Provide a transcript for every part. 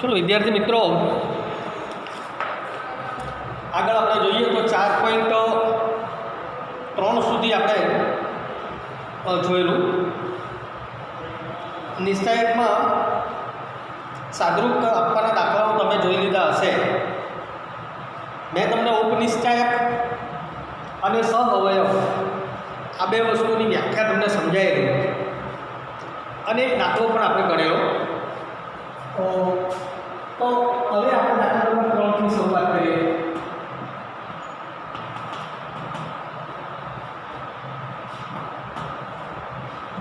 चलो विद्यार्थी मित्रों आगे अपने જોઈએ तो 4.3 સુધી આપણે જોયેલું નિશ્ચયકમાં સાદરૂપ આપવાના દાખલાઓ તમે જોઈ લીધા હશે। મેં તમને ઉપનિશ્ચયક અને સહઅવયવ આ બે વસ્તુની વ્યાખ્યા તમને સમજાવી અને એક દાખલો પણ આપણે ગણેલો। तो હવે આપણે દાખલા નંબર 3 થી શરૂઆત કરીએ।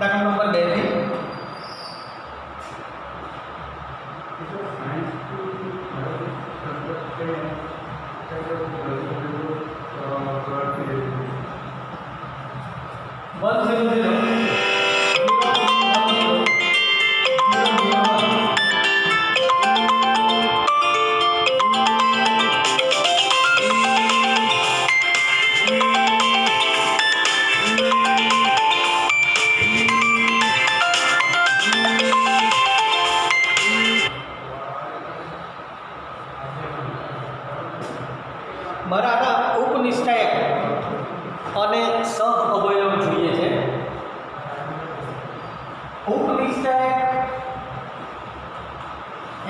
दाखला नंबर 2 थी बराबर उपनिश्चयक અને સહઅવયવ જોઈએ છે। ઉપનિશ્ચયક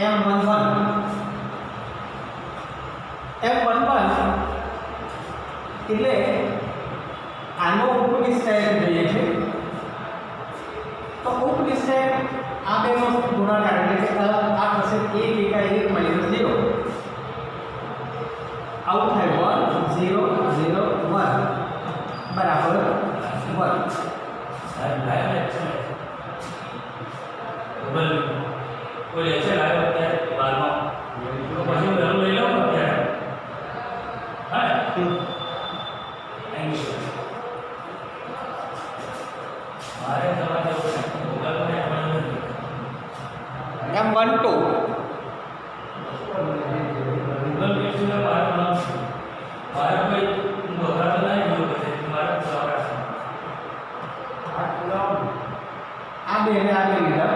M11 એટલે આનો ઉપનિશ્ચયક જોઈએ છે। તો ઉપનિશ્ચયક આ બેનો ગુણાકાર એટલે કે આ થશે 1 * 1 - 0 आउट है 1 0 0 1 बराबर 1 साहब लाइव लेक्चर है गूगल कोई लेक्चर लाइव होता है बाद में तो પછી ઘર લઈ લો અત્યારે હા થેન્ક યુ મારે તમારે ગૂગલ પર M12 गूगल लेक्चर बाद में मारे कोई वगैरह नहीं हो गए तुम्हारा पूरा आ बे ने आगे लीधा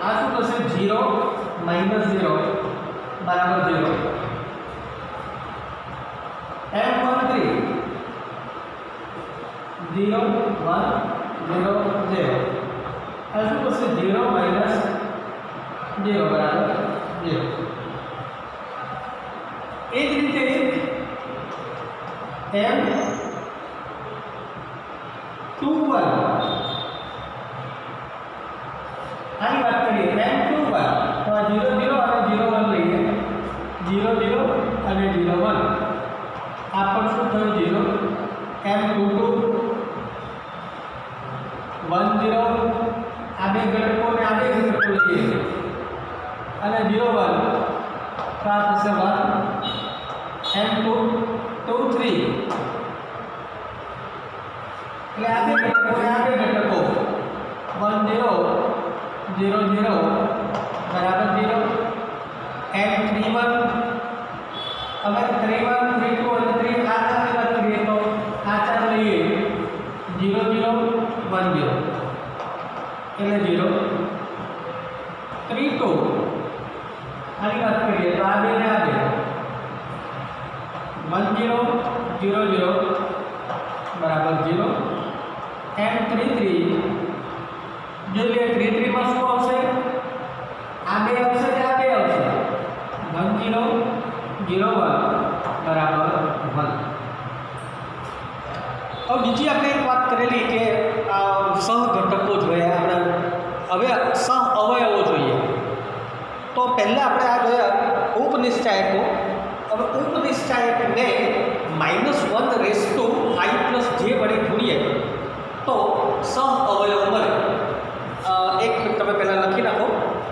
आ શું થશે 0 - 0 बराबर 0 M13 0 1 0 0 आ શું થશે 0 - 0 बराबर 0 એ જ રીતે M21 આની વાત કરીએ M21 તો આ 0 0 અને 0 1 લઈએ 0 0 અને 0 1 આ પણ શું થયું 0 M22 1 0 આ બે ઘટકોને આ બે ઘટકો લઈએ અને 0 1 તો આ થશે 1 M23 એટલે આ બે ઘટકો 1 0 0 0 बराबर 0 M31 હવે 31 32 અને 3 આ ચારની વાત કરીએ તો આ ચાર લઈએ 0 0 1 0 એટલે 0 32 આની વાત કરીએ તો આ બે ને આ બે 1 0 0 0 बराबर 0 M33 जो ले 33 માં શું આવશે આ બે આવશે કે આ બે આવશે 1 0 0 1 બરાબર 1 હવે બીજી આપણે એક વાત કરેલી કે સહઘટકો જોયા આપણે હવે સહઅવયવો જોઈએ તો પહેલા આપણે આ જોયા ઉપનિશ્ચયકો अब उपनिश्चयक ने -1/i + j वडे गुणीए तो सहअवयव मळे। एक मिनिट તમે પહેલા લખી નાખો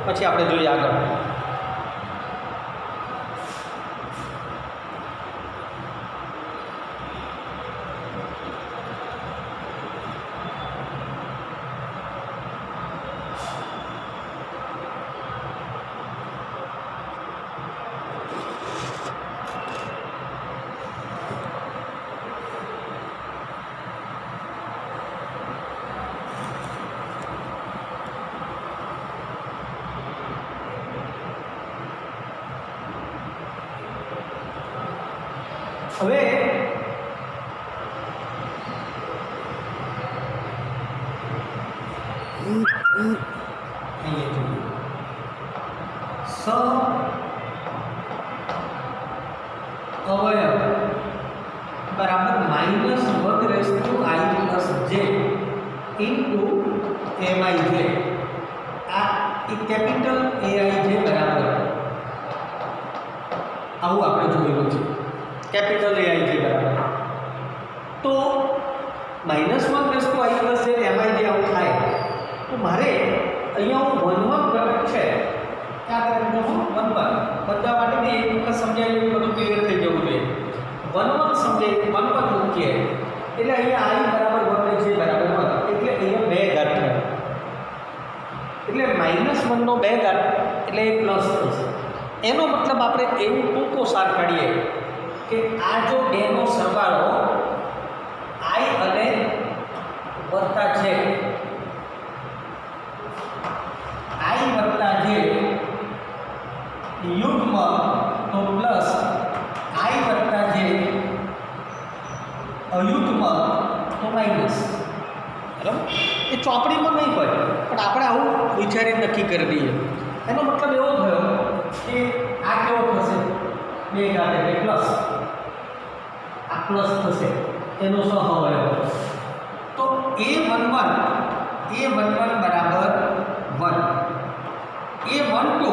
પછી આપણે જોઈએ આગળ। હવે અહીંયા જોઈએ સ અવયવ બરાબર -1/i+j ઇન્ટુ mij. આ એક કેપિટલ aij બરાબર આવું આપણે જોયેલું છે, કેપિટલ aij બરાબર. તો -1/i+j mij આવું થાય તો મારે અહીંયા હું 1 ઘટક છે ક્યાં કરે હું 1 બધા માટે બી એક વખત સમજાયું બધું ક્લિયર થઈ જવું જોઈએ. 1 સમજે 1 પર મૂકીએ એટલે અહીંયા i બરાબર 1 છે બરાબર 1 એટલે અહીંયા 2 ઘાત થયો એટલે -1 નો 2 ઘાત એટલે એ પ્લસ થશે. એનો મતલબ આપણે એવું ટૂંકો સાર કાઢીએ કે આ જો 2 નો સરવાળો i અને વત્તા છે i વત્તા j યુગ્મ તો પ્લસ i વત્તા j અયુગ્મ તો માઇનસ. બરાબર, એ ચોપડીમાં નહીં હોય પણ આપણે આવું વિચારીને નક્કી કરી દઈએ. એનો મતલબ એવો થયો કે આ કેવો થશે 2 ઘાત એટલે પ્લસ, આ પ્લસ થશે એનો સહઅવયવ. તો a11 બરાબર 1, a12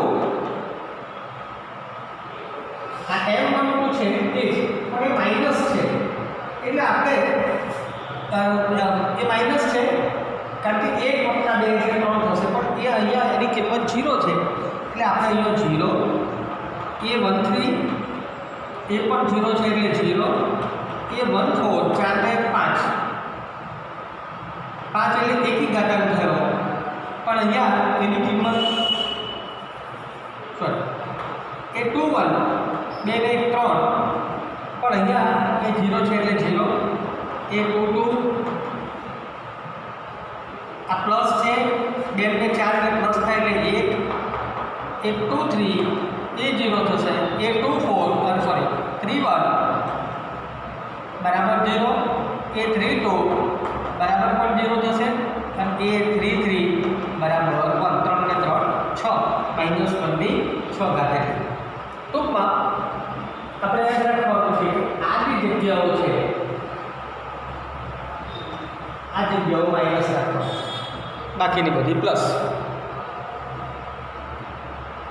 આ m12 છે તે જ પણ એ માઇનસ છે એટલે આપણે એ માઇનસ છે કારણ કે 1 + 2 એટલે 3 થશે પણ એ અહીંયા એની કિંમત 0 છે એટલે આપણે અહીંયા 0, a13 એ પણ 0 છે એટલે 0, a14 4 ને 5 એટલે એકી ઘાતાંક થયો પણ અહીંયા એની કિંમત સોરી a21 2 ને 3 પણ અહીંયા એ 0 છે એટલે 0, a22 આ પ્લસ છે 2 ને 4 એટલે પ્લસ થાય એટલે 1, a23 એ 0 થશે, a24 સોરી 31 બરાબર 0, a32 બરાબર પણ 0 થશે અને a33 બરાબર 1, 3 ને 3 6 -1 ની 6 ઘાત. એટલે ટૂંકમાં આપણે યાદ રાખવાનું છે આ જે જગ્યાઓ છે આ જગ્યાઓ માઇનસ રાખવા, બાકીની બધી પ્લસ.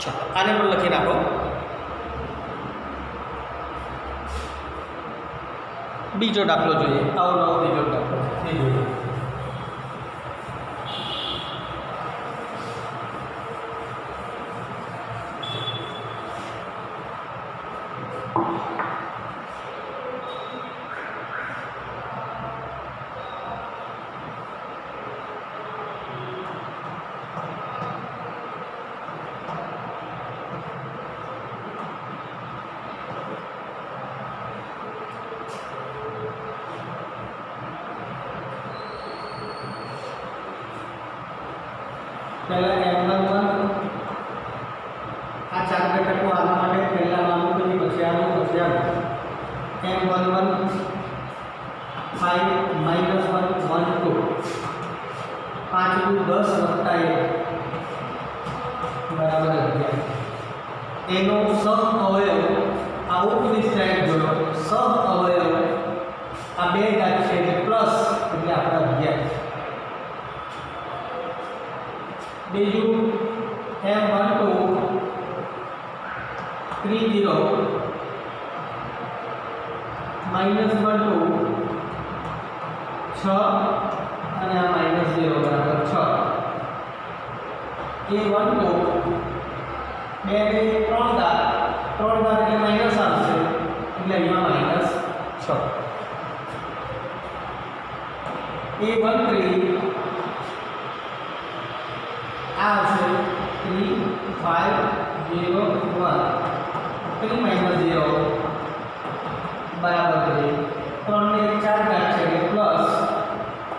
ચાલો આને પણ લખી નાખો. બીજો દાખલો જોઈએ, આવો નવો બીજો દાખલો એ જોઈએ. પહેલા m11 આ ચાર ઘટકો આના માટે પહેલા નાનું પછી પછી આનું પછી આનું m11 5 -1 1 2 5 × 10 + 1 બરાબર 11. એનો સહઅવયવ આ ઉપરની સ્લાઇડ જોયો, સહઅવયવ આ 2 ઘાત છે એટલે પ્લસ એટલે આપણે 11. બીજું m12 30 -12 6 અને આ -0 બરાબર 6, a12 2 ને 3 ઘાત એટલે માઇનસ આવશે એટલે અહીંયા -6, a13 આવશે 3 5 0 1 3 -0 બરાબર 3, 3 ને 4 ઘાત છે એટલે પ્લસ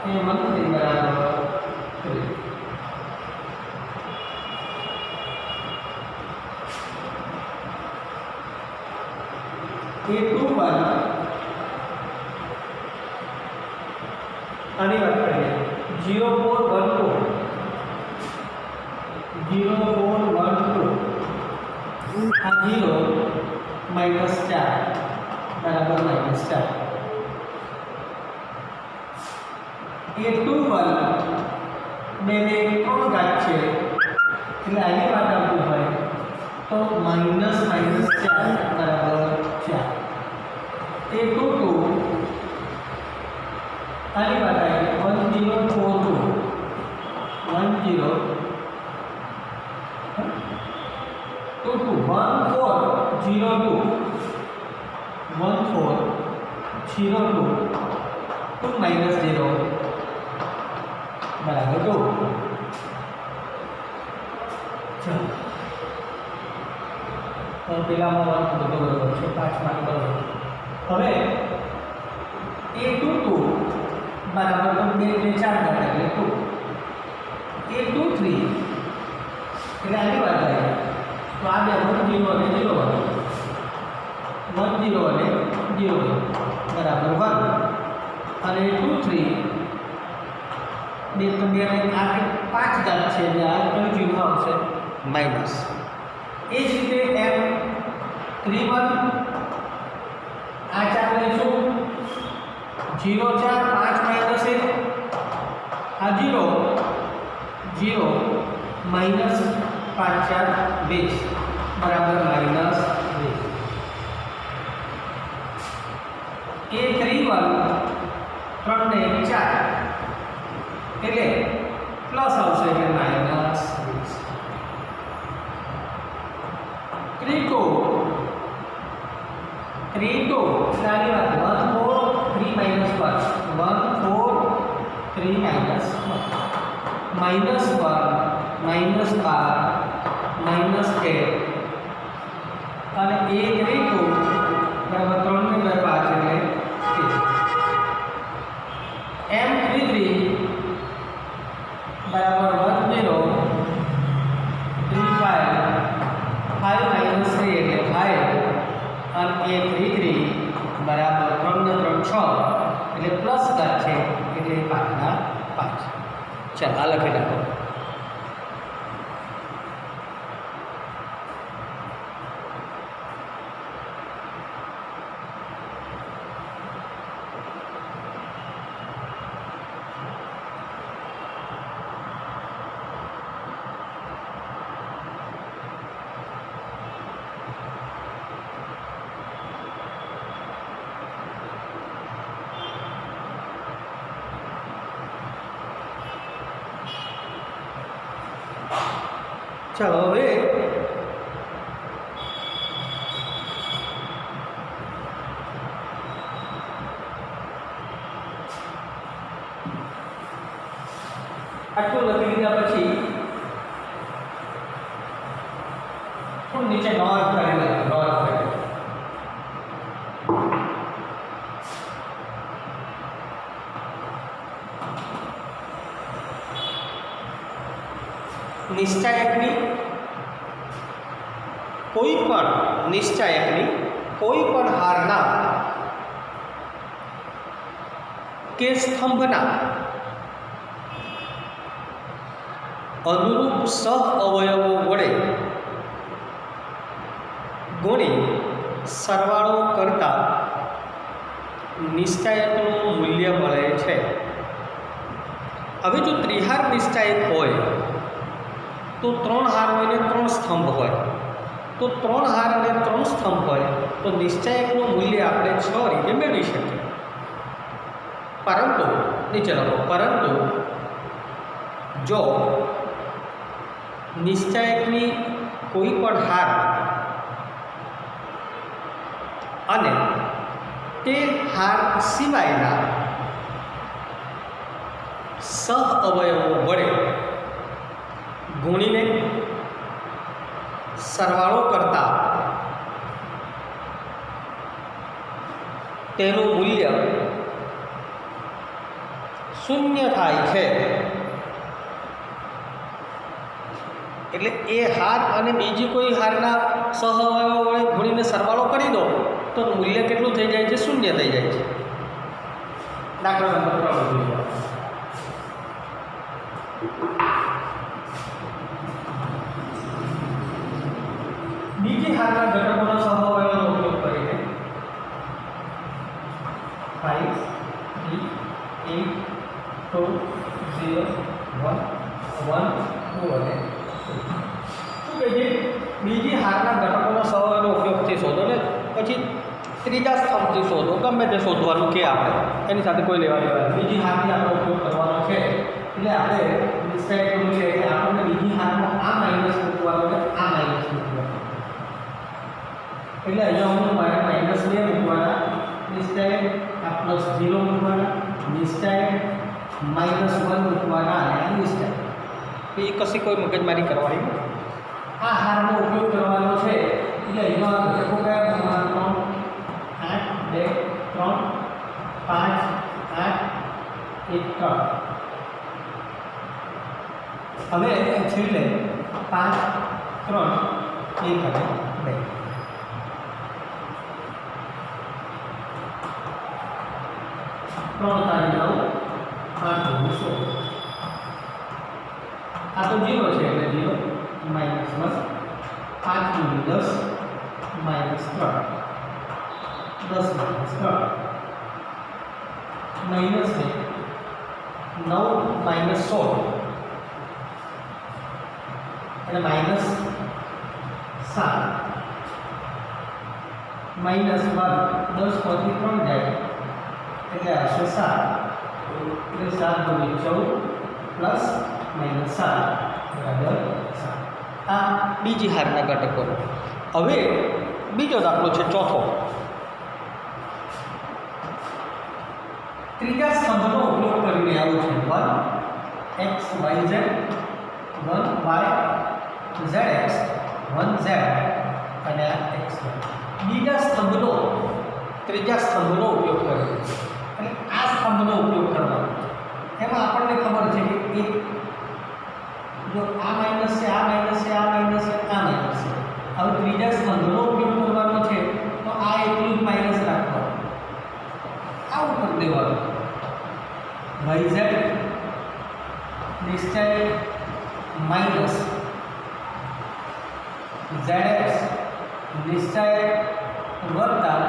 a13 બરાબર 3. a21 આની વાત કરીએ 0 4 1 2 0 4 1 2 આ 0 -4 બરાબર -4 A21 બે ને 3 ઘાત છે એટલે આની વાત આવતું હોય તો -4 બરાબર 4 A22 આની વાત આવી 1042 10 22 1402 1402 2 -0 બરાબર 2 ચાલો તો પેલામાં બધું બરાબર છે 5 માં બરાબર હવે A22 બરાબર તો 2 ને 4 ઘાત એટલે 2 A23 એટલે આની વાત આવી તો આ બે 10 અને 0 અને 0 બરાબર 1 અને 23 બે તો બે ને આ 5 ઘાત છે એટલે આ કયું ચિહ્ન આવશે માઈનસ એ જ રીતે M31 આ 4 લઈશું 0 4 5 માઈનસ 1 આ 0 0 માઈનસ 5 4 20 બરાબર -20 A31 3 ને 4 એટલે પ્લસ આવશે એટલે -20 32 સારી વાત 1 4 3 -1 -1 4 3 -1 -12 -8 અને A32 બરાબર 3 ને 2 5 એટલે M33 બરાબર 10 35 5 -3 એટલે 5 અને A33 બરાબર 3 ને 3 6 એટલે પ્લસ ઘાત છે એટલે 5 ના 5 ચાલો આ લખી નાખો ચાલો હવે આટલું લખી લીધા પછી થોડું નીચે નોટ કરી નિશ્ચાયકની કોઈ પણ હારના કે સ્તંભના અનુરૂપ સહ અવયવો વડે ગુણી સરવાળો કરતા નિશ્ચાયકનું મૂલ્ય મળે છે. હવે જો ત્રિહાર નિશ્ચાયક હોય તો 3 હાર હોય ને 3 સ્તંભ હોય, તો 3 હાર અને 3 સ્તંભ હોય તો નિશ્ચાયકનું મૂલ્ય આપણે 6 રીતે મેળવી શકીએ. પરંતુ નીચે લખો, પરંતુ જો નિશ્ચાયકની કોઈ પણ હાર અને તે હાર સિવાયના સહ અવયવો વડે ગુણીને સરવાળો કરતા તેનું મૂલ્ય શૂન્ય થાય છે. એટલે એ હાર અને બીજી કોઈ હારના સહ અવયવો વડે ગુણીને સરવાળો કરી દો તો મૂલ્ય કેટલું થઈ જાય છે? શૂન્ય થઈ જાય છે. દાખલા નંબર 3 જોઈએ. બીજી હારના ઘટકોના સહઅવયવોનો ઉપયોગ કરીને 5 3 8 2 0 1 1 2 અને 2 શું કહે છે બીજી હારના ઘટકોના સહઅવયવોનો ઉપયોગથી શોધો ને પછી ત્રીજા સ્તંભથી શોધો ગમે તે શોધવાનું કે આપણે એની સાથે કોઈ લેવા દેવા નહીં. બીજી હારથી આપણે ઉપયોગ કરવાનો છે એટલે આપણે ડિસાઇડ કરવું છે કે આપણને બીજી હારમાં આ માઇનસ મૂકવાનો ને આ માઇનસ મૂકવાનો એટલે અહીંયા હું મારે -2 મૂકવાના ડિસાઇડ આ +0 મૂકવાના ડિસાઇડ -1 મૂકવાના અને આ ડિસાઇડ એ કશી કોઈ મગજમારી કરવાની નથી. આ હારનો ઉપયોગ કરવાનો છે એટલે અહીંયા ઘટકો કયા 3 8 2 3 5 8 1 3 હવે છેલ્લે 5 3 1 અને 2 3 તારી 9 8 2 16 આ તો 0 છે એટલે 0 -1 5 × 10 -3 10 -3 माइनस है 9 - 16 એટલે -7 -1 10 માંથી 3 જાય એટલે આવશે 7 એટલે 7 × 14 પ્લસ -7 બરાબર 7. આ બીજી હારના ઘટકો. હવે બીજો દાખલો છે ચોથો. ત્રીજા સ્તંભનો ઉપયોગ કરીને આવું છે 1 x y z 1 y z x 1 z અને આ x y. બીજા સ્તંભનો ત્રીજા સ્તંભનો ઉપયોગ કર્યો અને આ સ્તંભનો ઉપયોગ કરવાનો એમાં આપણને ખબર છે કે એક જો આ માઈનસ છે આ માઈનસ છે આ માઈનસ છે આ માઈનસ છે. હવે ત્રીજા સ્તંભનો ઉપયોગ કરવાનો છે તો આ એટલું જ માઈનસ રાખવાનું આવું કરી દેવાનું yz નિશ્ચય માઇનસ zx નિશ્ચય વત્તા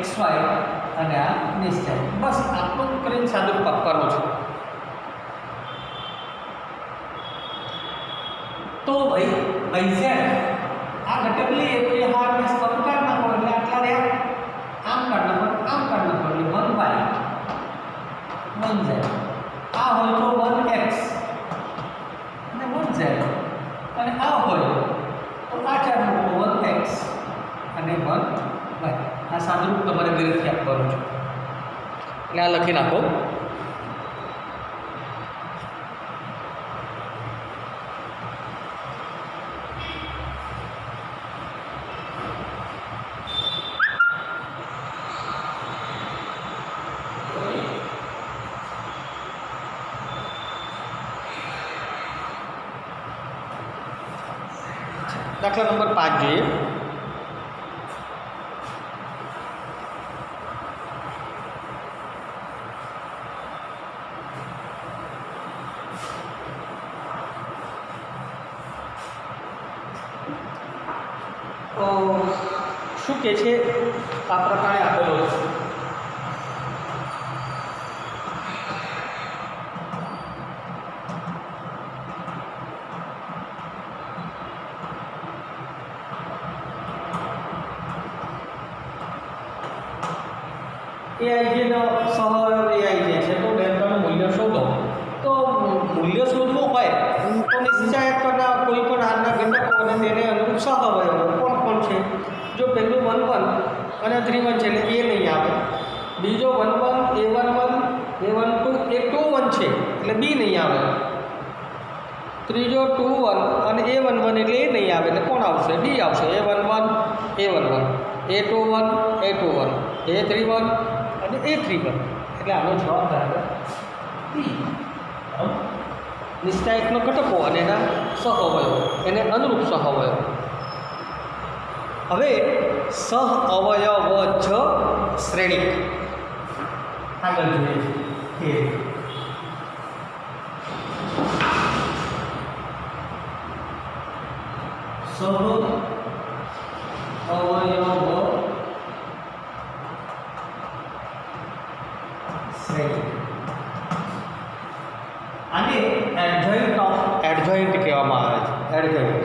xy અને આ નિશ્ચય. બસ આટલું કરીને સાદું પાકવાનું છે. તો ભાઈ yz આ ઘટક લઈએ તો એ હારને સ્તંભ કાઢ નાખો એટલે આટલા રહ્યા આમ કાઢ નાખો આમ કાઢ નાખો એટલે 1 y 1 z આ હોય તો 1x અને 1z અને આ હોય તો આ ચાર મૂકો 1x અને 1y. આ સાદુરૂપ તમારે ઘરેથી આપવાનું છે એટલે આ લખી નાખો. દાખલા નંબર 5 જોઈએ. શું કહે છે આ પ્રકારે આપેલો છે. એઆઈજીનો સહઅવયવ એઆઈજી છે તો ડેલ્ટાનું મૂલ્ય શોધો. તો મૂલ્ય શોધવું હોય તો નિશ્ચયકના કોઈ પણ હારના ઘટકો અને તેને અનુરૂપ સહઅવયવો કોણ કોણ છે. જો પહેલું 1 1 અને 3 1 છે એટલે એ નહીં આવે. બીજો 1 1 a1 1 a1 2 એ 2 1 છે એટલે બી નહીં આવે. ત્રીજો 2 1 અને a1 1 એટલે એ નહીં આવે એટલે કોણ આવશે ડી આવશે. a1 1 a1 1 a2 1 a2 1 a3 1 અને a31 એટલે આનો જવાબ બરાબર બી. નિશ્ચાયકનો ઘટકો અને એના સહઅવયવો એને અનુરૂપ સહઅવયવો. હવે સહઅવયવજ શ્રેણિક આગળ જોઈએ છે. અવયવ શ્રેણી. આને એડજોઇન્ટ કહેવામાં આવે છે. એડજોઇન્ટ.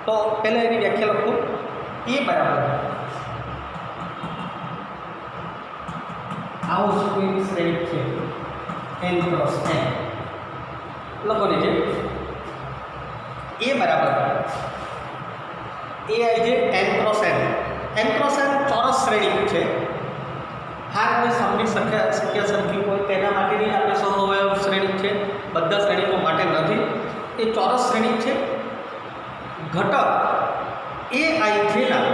તો પહેલાં એની વ્યાખ્યા લખું. એ બરાબર આવો કોઈ શ્રેણી છે n ક્રોસ n. લખો નીચે એ બરાબર એ આવી છે n cross n. n cross n ચોરસ શ્રેણી છે. હા, કોઈ સમની સંખ્યા સરખી હોય તેના માટેની આપણે સહઅવયવ શ્રેણી છે, બધા શ્રેણીઓ માટે નથી. એ ચોરસ શ્રેણી છે. ઘટક એ આઈ જેના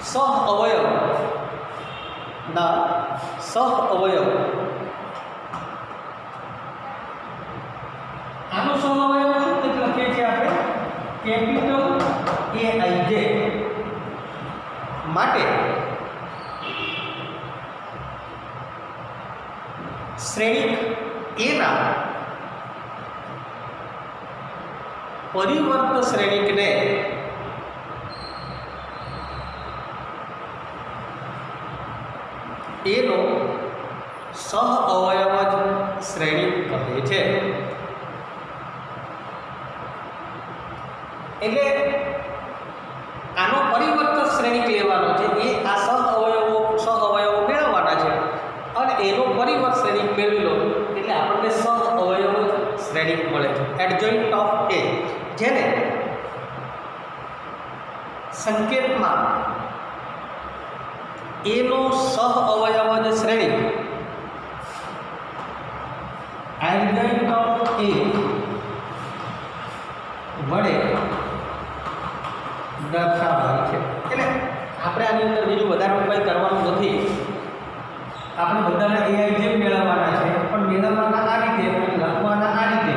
સહઅવયવ આનો સહઅવયવ શું તે લખીએ છીએ આપણે કેપિટલ એ આઈ જે માટે શ્રેણિક એ ના પરિવર્ત શ્રેણિકને એનો સહઅવયવ જ શ્રેણિક કહે છે. એટલે આનો પરિવર્ત શ્રેણિક લેવાનો છે. એ આ સહઅવયવો મેળવવાના છે અને એનો પરિવર્ત શ્રેણિક મેળવી લો એટલે આપણને સહઅવયવ શ્રેણિક મળે છે. એડજોઇન્ટ ઓફ એ, જેને સંકેતમાં એનો સહઅવયવ જ શ્રેણિક એડજોઇન્ટ ઓફ એ વડે દર્શાવાય છે. એટલે આપણે આની અંદર બીજું વધારે કંઈ કરવાનું નથી. આપણે બધાના એઆઈ જેમ મેળવવાના છે, પણ મેળવવાના આ રીતે અને લખવાના આ રીતે.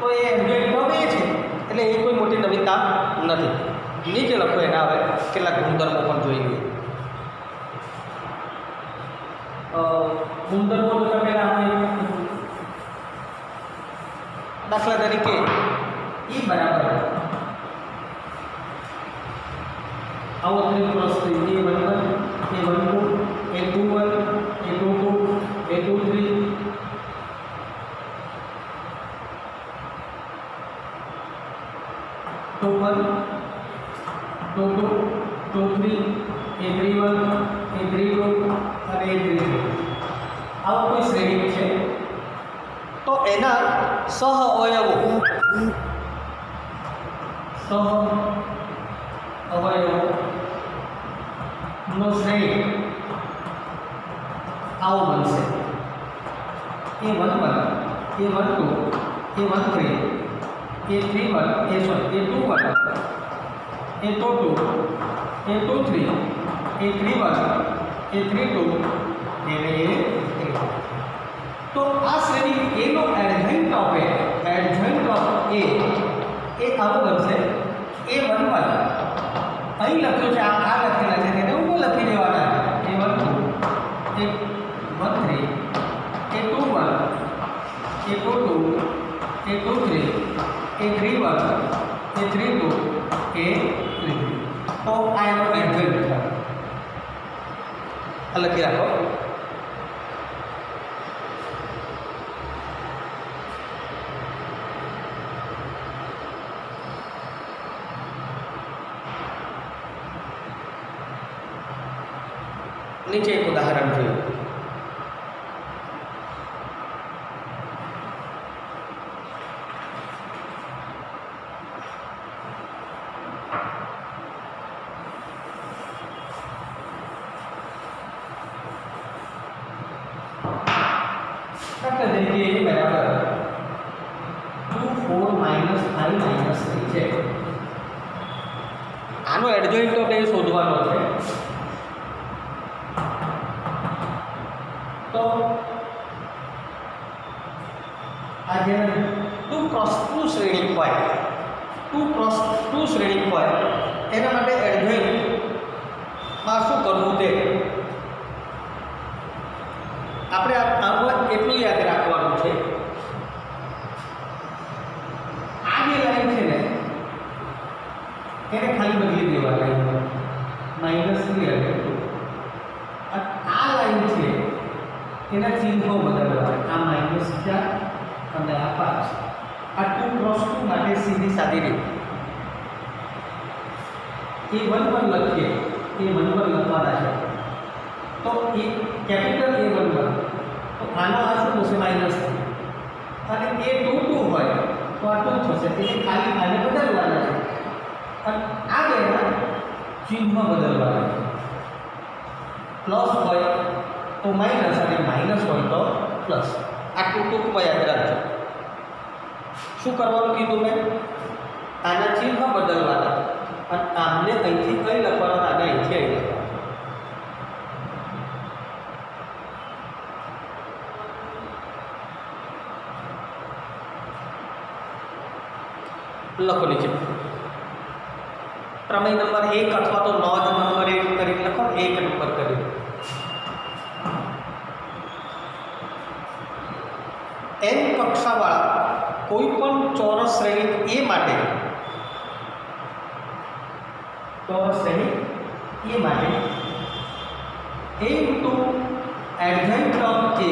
તો એ એડજોઇન્ટ ઓફ એ છે એટલે એ કોઈ મોટી નવીનતા નથી. નીચે લખો એના હવે કેટલાક ગુણધર્મો પણ જોઈ લઈએ. ગુણધર્મો જોતા પહેલાં આપણે દાખલા તરીકે એ બરાબર આવો 3 cross 3 A11 A12 A21 A22 A23 A21 A22 A23 A31 A32 અને A33 આવો કોઈ શ્રેણી છે તો એના સહઅવયવો નો શ્રેણી આવો બનશે. A11 A12 A13 A31 A21 A22 A23 A31 A32 અને A33. તો આ શ્રેણી એનો એડજોઇન્ટ ઓફ એ આવો બનશે. A11 અહીં લખ્યું છે, આ લખેલા છે તેને ઉપર લખી દેવાના. A12 A13 A21 A22 A23 A31 A32 A33. તો આ એનો એડજોઇન્ટ થાય. આ લખી રાખો. નીચે એક ઉદાહરણ જોયું. દાખલા તરીકે એ બરાબર 2 4 -5 -3 છે. આનો એડજોઇન્ટ ઓફ એ શોધવાનો છે. તો આ જે 2 ક્રોસ 2 શ્રેણી હોય 2 ક્રોસ 2 શ્રેણી હોય એના માટે એડજોઇન્ટમાં શું કરવું તે -3 અને 2. આ લાઈન છે એના ચિહ્નો બદલવા, આ -4 અને આ 5. આ 2 × 2 માટે સીધી સાદી રીત A1 પર લખીએ, A1 પર લખવાના છે તો એ કેપિટલ A1 પર, તો આનો આ શું થશે -3 અને A22 હોય તો આ 2 થશે, એટલે ખાલી આને બદલવાના છે અને આ બેના ચિહ્ન બદલવાના છે. પ્લસ હોય તો માઇનસ અને માઇનસ હોય તો પ્લસ. આટલું ટૂંકમાં યાદ રાખજો. શું કરવાનું કીધું મેં? આના ચિહ્ન બદલવાના અને આમને અહીંથી કઈ લખવાનું, આને અહીંથી અહીં લખવાનું. લખો નીચે પ્રમેય નંબર 1 અથવા તો નોંધ નંબર 1 કરી લખો, 1 નંબર કરી. n કક્ષાવાળા કોઈ પણ ચોરસ શ્રેણી A માટે, ચોરસ શ્રેણી A માટે A into adjoint of A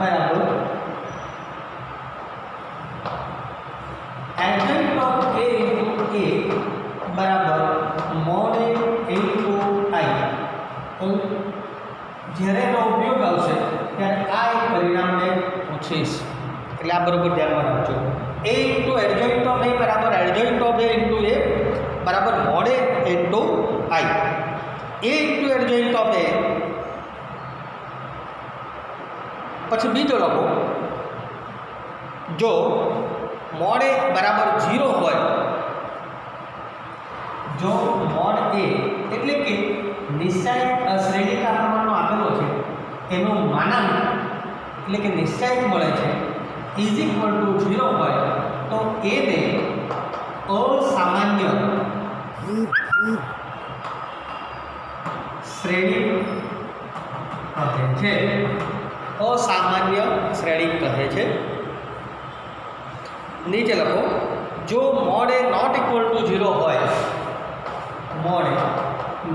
બરાબર adjoint of A into A બરાબર મોડ A ઇન્ટુ I. જ્યારે એનો ઉપયોગ આવશે ત્યારે આ એક પરિણામને પૂછીશ, એટલે આ બરોબર ધ્યાનમાં રાખજો. A into adjoint of A બરાબર adjoint of A into A બરાબર mod A into I. A into adjoint of A પછી બીજો લખો, જો મોડ A બરાબર 0 હોય, જો મોડ A એટલે કે નિશ્ચયક શ્રેણીકા પ્રમાણનો આપેલો છે એનો માનાંક એટલે કે નિશ્ચયક મળે છે ઇઝ ઇક્વલ ટુ 0 હોય તો A ને અસામાન્ય શ્રેણી કહે છે. અસામાન્ય શ્રેણી કહે છે. નીચે લખો, જો mod A not equal to 0 હોય, mod A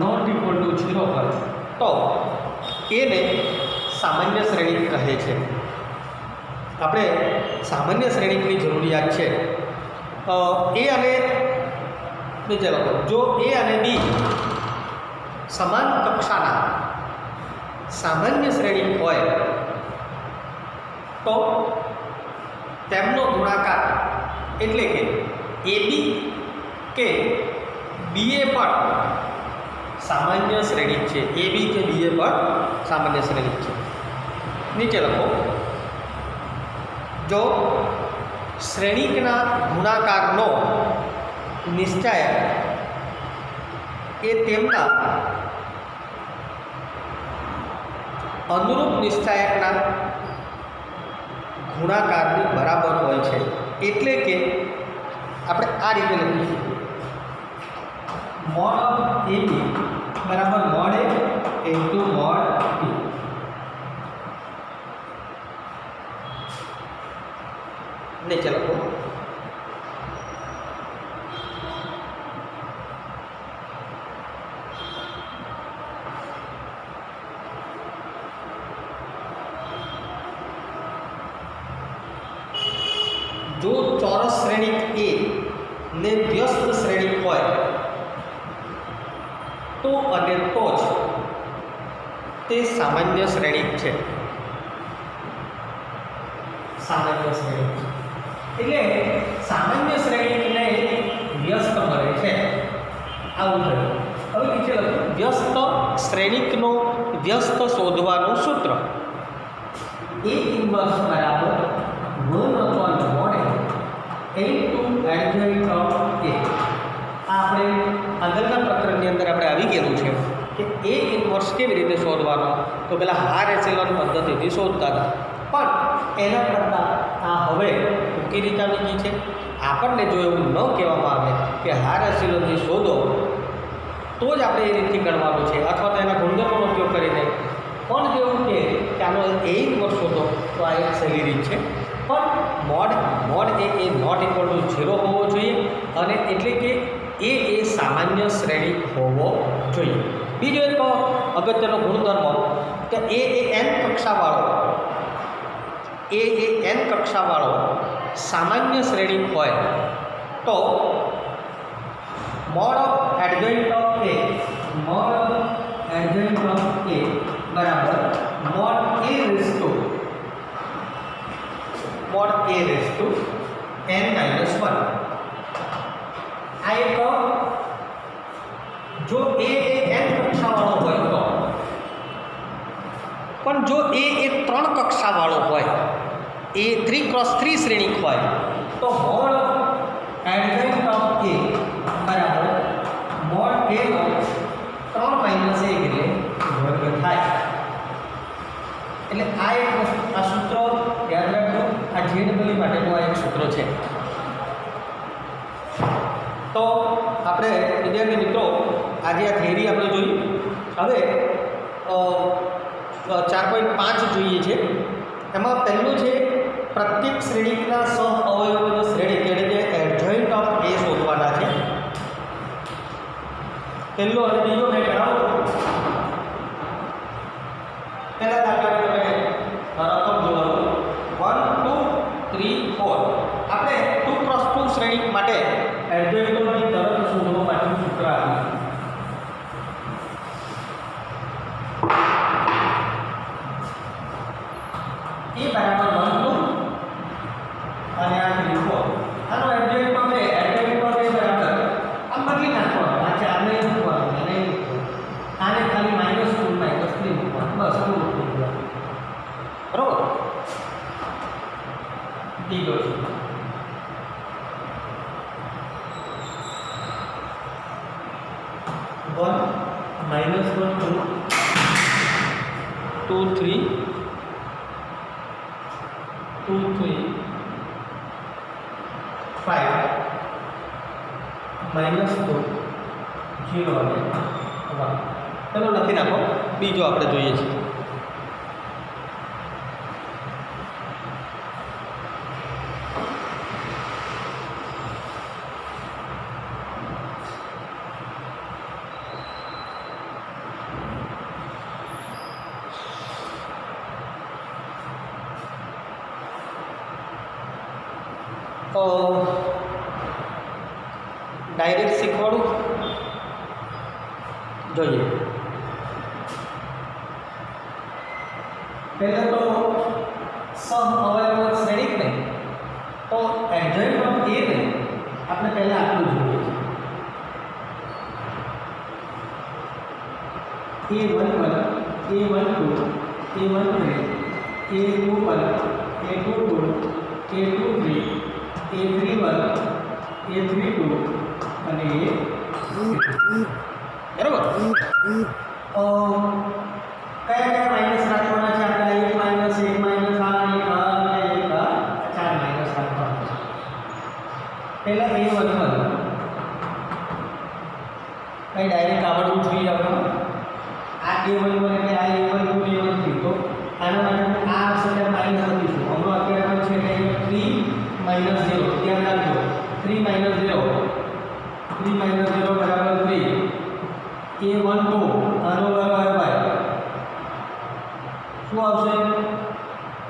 not equal to 0 હોય તો એને સામાન્ય શ્રેણી કહે છે. આપણે સામાન્ય શ્રેણીની જરૂરિયાત છે. A અને નીચે લખો, જો A અને B સમાન કક્ષાના સામાન્ય શ્રેણી હોય તો તેમનો ગુણાકાર એટલે કે AB કે BA પણ સામાન્ય શ્રેણી છે. AB કે BA પણ સામાન્ય શ્રેણી છે. નીચે લખો, જો શ્રેણીકના ગુણાકારનો નિશ્ચયક એ તેમના અનુરૂપ નિશ્ચયકના ગુણાકારની બરાબર હોય છે. એટલે કે આપણે આ રીતે લખીશું, મોડ ઓફ AB બરાબર mod A into mode B. નીચે લખો, જો ચોરસ શ્રેણી A ને વ્યસ્ત શ્રેણી હોય તો અને તો જ તે સામાન્ય શ્રેણી છે. સામાન્ય શ્રેણી એટલે સામાન્ય શ્રેણીને વ્યસ્ત કરે છે. આવું થયું. હવે નીચે લખો, વ્યસ્ત શ્રેણીકનો વ્યસ્ત શોધવાનું સૂત્ર A ઇન્વર્સ બરાબર 1/mod A into adjoint of A. આપણે આગળના પ્રકરણની અંદર આપણે આવી ગયેલું છે કે A ઇન્વર્સ કેવી રીતે શોધવાનો, તો પહેલાં હાર એચેલોન પદ્ધતિથી શોધતા હતા, પણ એના કરતાં આ હવે ટૂંકી રીત આવી ગઈ છે. આપણને જો એવું ન કહેવામાં આવે કે હાર એચેલોનથી શોધો તો જ આપણે એ રીતથી ગણવાનું છે, અથવા તો એના ગુણધર્મોનો ઉપયોગ કરીને પણ જેવું કે આનો A ઇન્વર્સ શોધો તો આ એક સહેલી રીત છે. પણ મોડ A એ નોટ ઇક્વલ ટુ 0 હોવો જોઈએ અને એટલે કે A એ સામાન્ય શ્રેણી હોવો જોઈએ. બીજો એક અગત્યનો ગુણધર્મ કે એ n કક્ષાવાળો n કક્ષાવાળો સામાન્ય શ્રેણી હોય તો mod of adjoint of a બરાબર mod a raise to n - 1. આ એક જો a એ n કક્ષાવાળો હોય તો, પણ જો a એ 3 કક્ષાવાળો હોય, એ 3x3 શ્રેણિક હોય તો મોડ એડજોઇન્ટ ઓફ a બરાબર મોડ a નો 3 - 1 એટલે વર્ગ થાય. એટલે આ એક વસ્તુ, આ સૂત્ર યાદ રાખજો. આ ઝેડ માટેનું આ એક સૂત્ર છે. તો આપણે વિદ્યાર્થી મિત્રો આજે આ થિયરી આપણે જોઈ. હવે 4.5 જોઈએ છે. એમાં પહેલું છે પ્રત્યેક શ્રેણિકના સહ અવયવોની શ્રેણી એટલે કે એડજોઇન્ટ ઓફ a શોધવાના છે. પહેલો અને બીજો મેં કરાવો. પહેલા દાખલા તમે રકમ જોવાનું 1 2 3 4. આપણે 2x2 શ્રેણિક માટે એડજોઇન્ટોની તરત શોધવા માટેનું સૂત્ર આપ્યું. એ બરાબર 1 2 અને આ 3 4. આનો એડજોઇન્ટ આપણે બરાબર આમ બદલી નાખવાનું. આ 4 ને મૂકવાનું અને આને ખાલી -2 -3 મૂકવાનું. બસ પૂરું થઈ ગયું. બરોબર. બીજો છે 1 -1 2 2 3 2 3 5 -2 0 અને 1. ચલો લખી નાખો. બીજો આપણે જોઈએ છીએ. ડાયરેક્ટ શીખવાડું જોઈએ. પહેલાં તો સહ અવયવ શ્રેણિક ને તો એડજોઇન્ટ ઓફ a ને આપણે પહેલાં આટલું જોઈએ છે. a11 a12 a13 a21 a22 a23 a31 a32 અને બરાબર. કયા કયા માઇનસ રાખવાના છે? આપણે 1 માઇનસ 1 માઇનસ આ અને 4 માઇનસ રાખવાના છે. પહેલા a11 કઈ ડાયરેક્ટ આવડવું જોઈએ આપણે. આ a11 એટલે આ a12 a13 તો આના માટે આ હશે માઇનસ લખીશું. હમણાં અત્યારે છે એટલે 3 - 0. ધ્યાન રાખજો 3 - 0 3 - 0 બરાબર 3. a12 આનો બરાબર ભાઈ શું આવશે?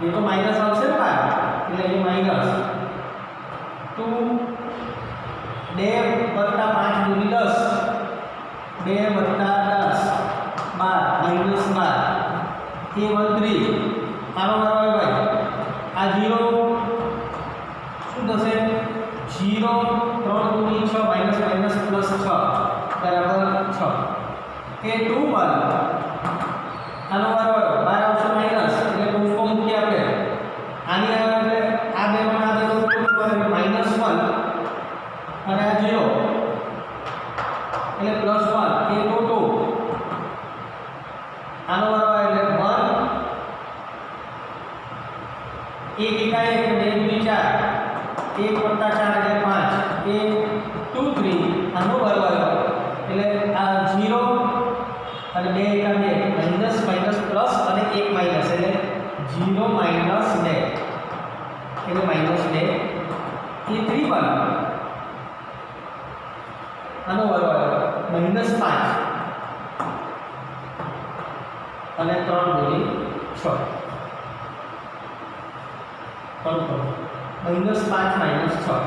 એ તો માઇનસ આવશે ને ભાઈ, એટલે એ માઇનસ 2 2 + 5 × 10 2 + 10 12 -12 a13 આનો બરાબર ભાઈ આ 0 શું થશે? 0 3 × 6 -+6 બરાબર 6. a21 આનો બરાબર 12 આવશે માઇનસ એટલે ટૂંકો મૂકીએ આપણે. આની એટલે આ બે માં આ બે -1 અને આ 0 એટલે +1 a22 આનો બરાબર એટલે 1 1 એકા 1 2 × 4 1 + 4 એટલે 5 a23 આનો બરાબર એટલે આ 0 અને 2 એકા 2 માઇનસ માઇનસ પ્લસ અને 1 માઇનસ એટલે 0 - 2 એટલે -2 a31 આનો બરાબર -5 અને 3 દૂની 6 -5 -6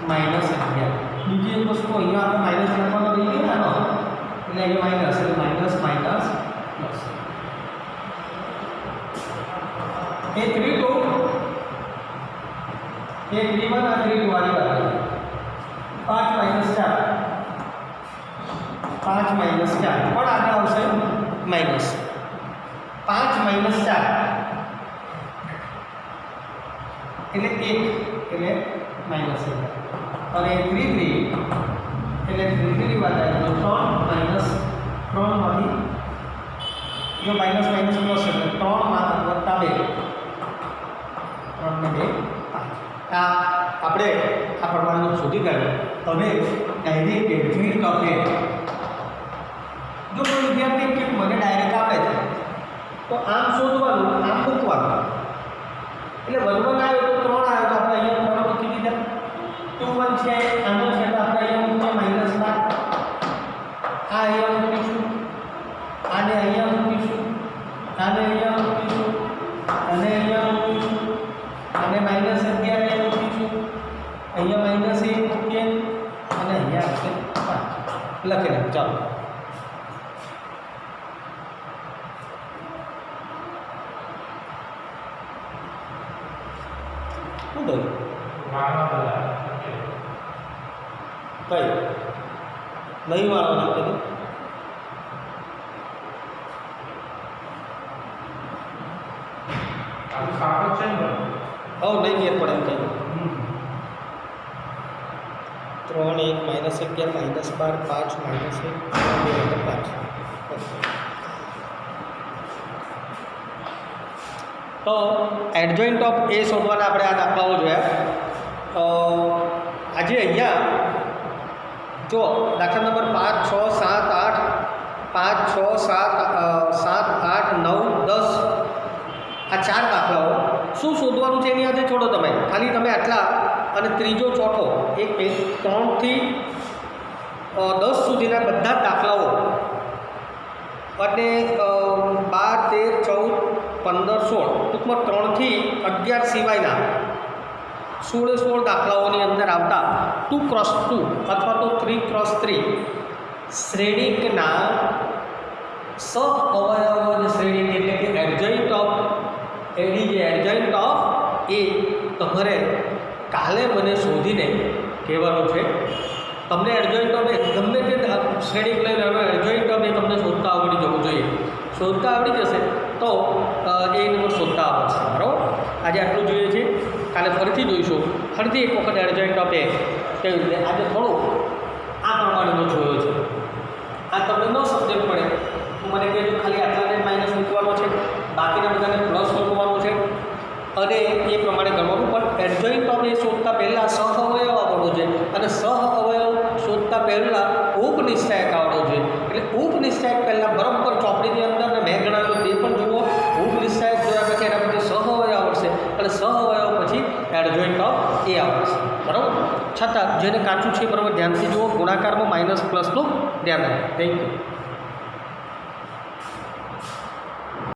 -11. બીજી એક વસ્તુ અહીંયા આપણે માઇનસ લખવાનો રહી ગયો ને આનો, એટલે અહીંયા માઇનસ એટલે માઇનસ માઇનસ પ્લસ. એ 3 2 એ 3 1 આ 3 2 વાળી વાત. 5 -4 5 -4 પણ આગળ આવશે માઇનસ 5 -4 એટલે 1 એટલે માઇનસ 1 અને 3 3 એટલે 3 3 વાત આવે તો 3 -3 માંથી જો માઇનસ માઇનસ પ્લસ એટલે 3 વત્તા 2 3 ને 2 5. આ આપણે આ પ્રમાણનું શોધી કાઢ્યું. હવે ડાયરેક્ટ એડજોઇન્ટ ઓફ એ જો કોઈ વિદ્યાર્થી કે મને ડાયરેક્ટ આપે છે તો આમ શોધવાનું, આમ મૂકવાનું. એટલે 1 1 આવ્યો તો 3 આવ્યો તો આપણે અહીંયા 3 મૂકી દીધા. 2 1 છે આનો છે તો આપણે અહીંયા મૂકીએ -5. આ અહીંયા મૂકીશું, આને અહીંયા મૂકીશું, આને અહીંયા મૂકીશું, અને અહીંયા મૂકીશું, અને -11 અહીંયા મૂકીશું, અહીંયા -1 મૂકીએ અને અહીંયા આવશે 5 લખી નાખ. ચાલો શું થયું? કઈ નહીં વાળો નાખે તો હવે નહીં મેર પડે એમ કહ્યું. 3 1 -11 -12 5 -1 તો એડજોઇન્ટ ઓફ એ શોધવાના આપણે આ દાખલાઓ જોયા. આજે અહીંયા જો દાખલા નંબર 5 6 7 8 5 6 7 8 9 10 આ 4 દાખલાઓ શું શોધવાનું છે એની આજે છોડો તમે, ખાલી તમે આટલા અને ત્રીજો ચોથો 1 3 થી 10 સુધીના બધા જ દાખલાઓ અને 12 13 14 15 16 ટૂંકમાં 3 થી 11 સિવાયના 16 દાખલાઓની અંદર આવતા 2x2 અથવા તો 3x3 શ્રેણિકના સહઅવયવ શ્રેણિક એટલે કે એડજોઇન્ટ ઓફ એડી જે એડજોઇન્ટ ઓફ એ તમારે કાલે મને શોધીને કહેવાનું છે. તમને એડજોઇન્ટ ઓફ એ ગમે તે શ્રેણિક લઈને હવે એડજોઇન્ટ ઓફ એ તમને શોધતા આવડી જવું જોઈએ. શોધતા આવડી જશે તો એ નંબર શોધતા આવડશે. બરાબર, આજે આટલું જોઈએ છે, કાલે ફરીથી જોઈશું. ફરીથી એક વખત એડજોઇન્ટ ઓફ એ કેવી રીતે આજે થોડું આ પ્રમાણેનો જોયો છે. આ તમને ન સમજણ પડે તો મને કહેજો, ખાલી આટલાને માઇનસ મૂકવાનો છે, બાકીના બધાને પ્લસ મૂકવાનું છે અને એ પ્રમાણે ગણવાનું. પણ એડજોઇન્ટ ઓફ એ શોધતા પહેલાં સહઅવયવ આવડવો જોઈએ અને સહઅવયવ શોધતા પહેલાં ઉપનિશ્ચાયક આવડવો જોઈએ. એટલે ઉપનિશ્ચાયક પહેલાં બરાબર ચોપડીની અંદર ને મેં ગણાવ્યું તે પણ જુઓ. ઉપનિશ્ચાયક જોયા પછી એના પછી સહઅવયવ આવડશે અને સહઅવયવ પછી એડજોઇન્ટ ઓફ એ આવડશે. બરાબર, છતાં જેને કાચું છે બરાબર ધ્યાનથી જુઓ. ગુણાકારમાં માઇનસ પ્લસનું ધ્યાન રાખો. Thank you.